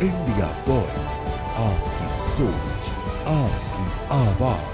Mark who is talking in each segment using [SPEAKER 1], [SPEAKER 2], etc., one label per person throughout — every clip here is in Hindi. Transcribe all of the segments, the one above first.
[SPEAKER 1] इंडिया वॉइस, आपकी सोच, आपकी आवाज।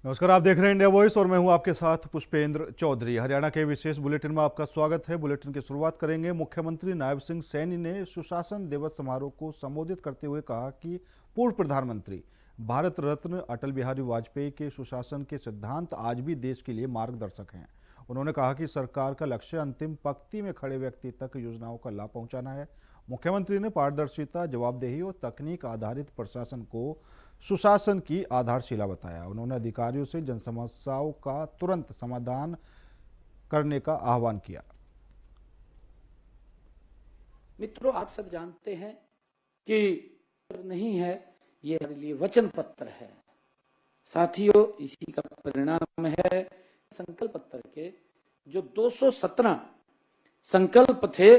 [SPEAKER 2] नमस्कार, आप देख रहे हैं इंडिया वॉइस और मैं हूं आपके साथ पुष्पेंद्र चौधरी। हरियाणा के विशेष बुलेटिन में आपका स्वागत है। बुलेटिन की शुरुआत करेंगे। मुख्यमंत्री नायब सिंह सैनी ने सुशासन दिवस समारोह को संबोधित करते हुए कहा कि पूर्व प्रधानमंत्री भारत रत्न अटल बिहारी वाजपेयी के सुशासन के सिद्धांत आज भी देश के लिए मार्गदर्शक हैं। उन्होंने कहा कि सरकार का लक्ष्य अंतिम पंक्ति में खड़े व्यक्ति तक योजनाओं का लाभ पहुंचाना है। मुख्यमंत्री ने पारदर्शिता, जवाबदेही और तकनीक आधारित प्रशासन को सुशासन की आधारशिला बताया। उन्होंने अधिकारियों से जनसमस्याओं का तुरंत समाधान करने का आह्वान किया।
[SPEAKER 3] मित्रों, आप सब जानते हैं कि नहीं है, ये हमारे लिए वचन पत्र है। साथियों, इसी का परिणाम है संकल्प पत्र के जो 217 संकल्प थे,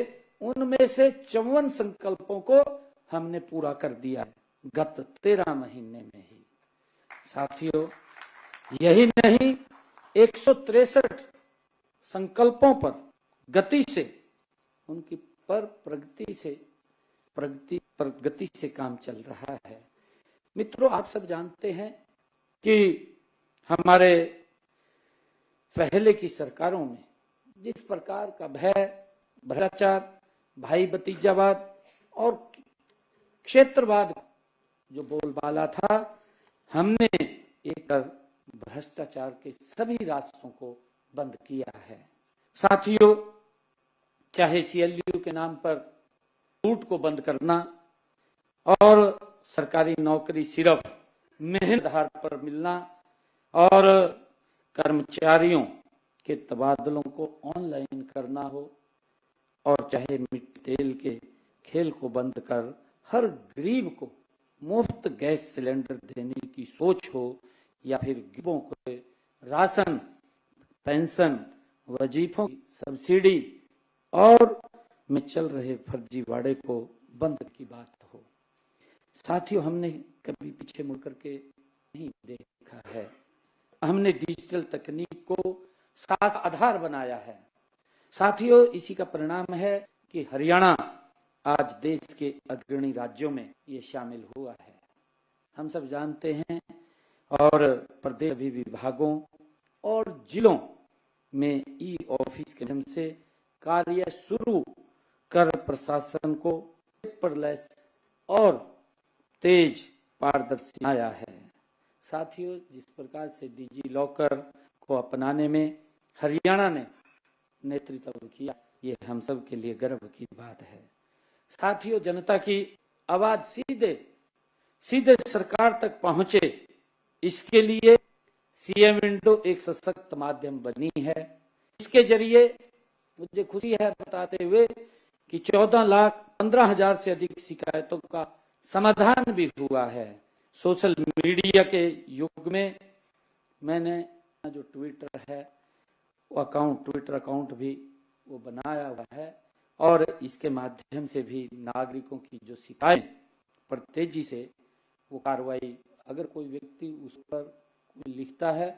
[SPEAKER 3] उनमें से 54 संकल्पों को हमने पूरा कर दिया है गत 13 महीने में ही। साथियों, यही नहीं, 163 संकल्पों पर गति से उनकी प्रगति से काम चल रहा है। मित्रों, आप सब जानते हैं कि हमारे पहले की सरकारों में जिस प्रकार का भय, भ्रष्टाचार, भाई भतीजावाद और क्षेत्रवाद जो बोलबाला था, हमने एक भ्रष्टाचार के सभी रास्तों को बंद किया है। साथियों, चाहे सीएलयू के नाम पर लूट को बंद करना और सरकारी नौकरी सिर्फ मेहनत आधार पर मिलना और कर्मचारियों के तबादलों को ऑनलाइन करना हो, और चाहे मिड डे मील के खेल को बंद कर हर गरीब को मुफ्त गैस सिलेंडर देने की सोच हो, या फिर गरीबों को राशन, पेंशन, वजीफों की सब्सिडी और में चल रहे फर्जीवाड़े को बंद की बात हो। साथियों, हमने कभी पीछे मुड़ करके नहीं देखा है। हमने डिजिटल तकनीक को सास आधार बनाया है। साथियों, इसी का परिणाम है कि हरियाणा आज देश के अग्रणी राज्यों में ये शामिल हुआ है। हम सब जानते हैं, और प्रदेश सभी विभागों और जिलों में ई ऑफिस के माध्यम से कार्य शुरू कर प्रशासन को पेपरलेस और तेज पारदर्शी बनाया है। साथियों, जिस प्रकार से डिजी लॉकर को अपनाने में हरियाणा ने नेतृत्व किया, ये हम सब के लिए गर्व की बात है। साथियों, जनता की आवाज सीधे सरकार तक पहुंचे, इसके लिए सीएम विंडो एक सशक्त माध्यम बनी है। इसके जरिए मुझे खुशी है बताते हुए कि 14,15,000 से अधिक शिकायतों का समाधान भी हुआ है। सोशल मीडिया के युग में मैंने जो ट्विटर है वो ट्विटर अकाउंट भी वो बनाया हुआ है, और इसके माध्यम से भी नागरिकों की जो शिकायत पर तेजी से वो कार्रवाई, अगर कोई व्यक्ति उस पर लिखता है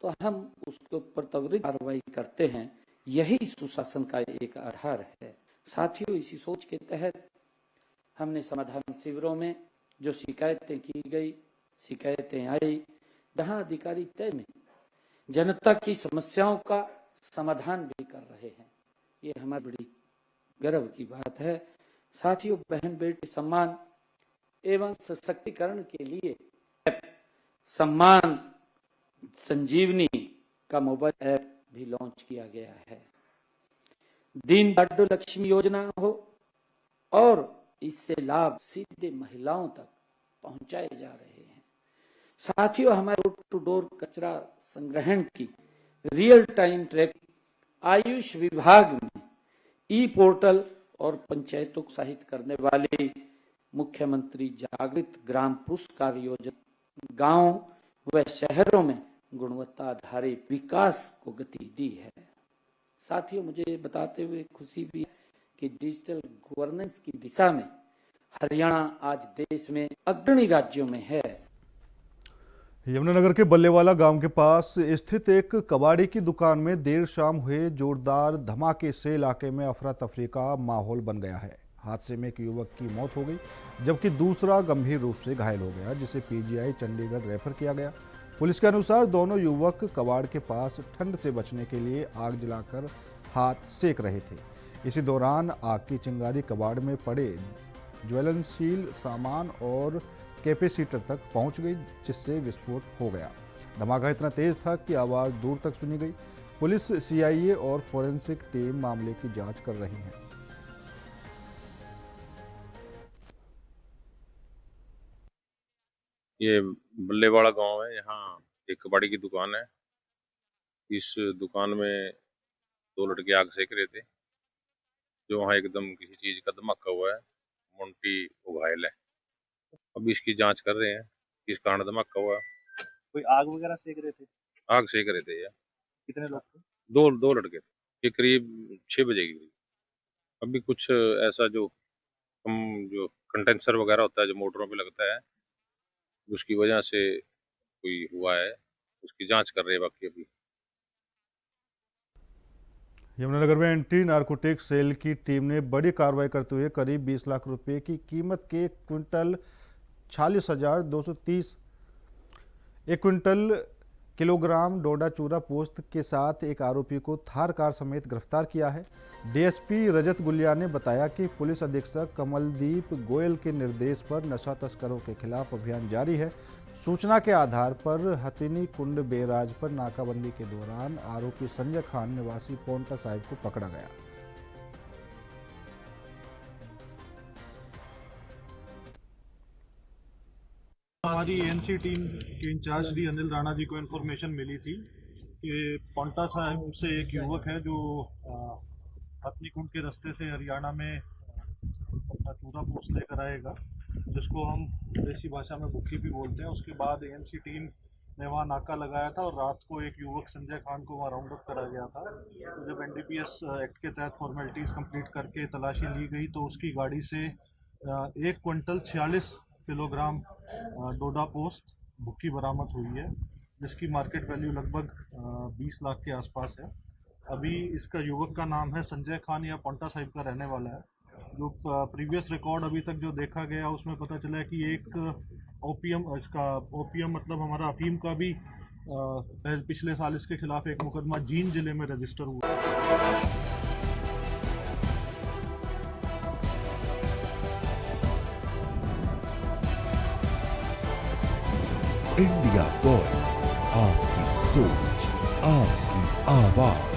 [SPEAKER 3] तो हम उसके ऊपर त्वरित कार्रवाई करते हैं। यही सुशासन का एक आधार है। साथियों, इसी सोच के तहत हमने समाधान शिविरों में जो शिकायतें की गई, शिकायतें आई, जहां अधिकारी तय में जनता की समस्याओं का समाधान भी कर रहे हैं, ये हमारी बड़ी गर्व की बात है। साथियों, बहन बेटी सम्मान एवं सशक्तिकरण के लिए सम्मान संजीवनी का मोबाइल ऐप भी लॉन्च किया गया है। दीन दयाल लक्ष्मी योजना हो, और इससे लाभ सीधे महिलाओं तक पहुंचाए जा रहे हैं। साथियों, हमारे डोर टू डोर कचरा संग्रहण की रियल टाइम ट्रैक आयुष विभाग में ई पोर्टल और पंचायतों को सहायता करने वाली मुख्यमंत्री जागृत ग्राम पुरस्कार योजना गांव व शहरों में गुणवत्ता आधारित विकास को गति दी है। साथियों, मुझे बताते हुए खुशी भी है कि डिजिटल गवर्नेंस की दिशा में हरियाणा आज देश में अग्रणी राज्यों में है।
[SPEAKER 2] यमुनानगर के बल्लेवाला गांव के पास स्थित एक कबाड़ी की दुकान में देर शाम हुए जोरदार धमाके से इलाके में अफरा तफरी का माहौल बन गया है। हादसे में एक युवक की मौत हो गई, जबकि दूसरा गंभीर रूप से घायल हो गया, जिसे पीजीआई चंडीगढ़ रेफर किया गया। पुलिस के अनुसार दोनों युवक कबाड़ के पास ठंड से बचने के लिए आग जलाकर हाथ सेक रहे थे। इसी दौरान आग की चिंगारी कबाड़ में पड़े ज्वलनशील सामान और कैपेसिटर तक पहुंच गई, जिससे विस्फोट हो गया। धमाका इतना तेज था कि आवाज दूर तक सुनी गई। पुलिस, सीआईए और फोरेंसिक टीम मामले की जांच कर रही है।
[SPEAKER 4] ये बल्लेवाड़ा गांव है। यहाँ एक कबाड़ी की दुकान है। इस दुकान में दो लड़के आग सेक रहे थे, जो वहाँ एकदम किसी चीज का धमाका हुआ है। मोंटी वो घायल है। अभी इसकी जांच कर रहे हैं, किस कारण धमाका हुआ।
[SPEAKER 5] कोई आग वगैरह सेक रहे थे?
[SPEAKER 4] आग सेक रहे थे यार।
[SPEAKER 5] कितने लोग थे?
[SPEAKER 4] दो लड़के थे। ये करीब 6 बजे की। अभी कुछ ऐसा जो कंडेंसर वगैरह होता है, जो मोटरों पे लगता है, उसकी वजह से कोई हुआ है। उसकी जांच कर रहे हैं बाकी अभी।
[SPEAKER 2] यमुनानगर में एंटी नारकोटिक सेल की टीम ने बड़ी कार्रवाई करते हुए करीब 20 लाख रुपए की कीमत के 1 क्विंटल किलोग्राम डोडा चूरा पोस्त के साथ एक आरोपी को थार कार समेत गिरफ्तार किया है। डीएसपी रजत गुलिया ने बताया कि पुलिस अधीक्षक कमलदीप गोयल के निर्देश पर नशा तस्करों के खिलाफ अभियान जारी है। सूचना के आधार पर हथिनी कुंड बेराज पर नाकाबंदी के दौरान आरोपी संजय खान निवासी पोंटा साहिब को पकड़ा गया।
[SPEAKER 5] हमारी एएनसी टीम के इंचार्ज डी अनिल राणा जी को इन्फॉर्मेशन मिली थी कि पोंटा साहिब से एक युवक है जो हथनी कुंड के रास्ते से हरियाणा में अपना चूरा पोस्ट लेकर आएगा, जिसको हम देसी भाषा में भुक्की भी बोलते हैं। उसके बाद एएनसी टीम ने वहाँ नाका लगाया था और रात को एक युवक संजय खान को वहाँ राउंड अप करा गया था। तो जब एनडीपीएस एक्ट के तहत फॉर्मेलिटीज़ कंप्लीट करके तलाशी ली गई तो उसकी गाड़ी से 1 क्विंटल 46 किलोग्राम डोडा पोस्ट भुक्की बरामद हुई है, जिसकी मार्केट वैल्यू लगभग 20 लाख के आसपास है। अभी इसका युवक का नाम है संजय खान, या पोंटा साहिब का रहने वाला है। जो प्रीवियस रिकॉर्ड अभी तक जो देखा गया उसमें पता चला है कि एक ओपीएम मतलब हमारा अफीम का भी पिछले साल इसके खिलाफ एक मुकदमा जींद जिले में रजिस्टर हुआ।
[SPEAKER 1] इंडिया वॉइस, आपकी सोच, आपकी आवाज।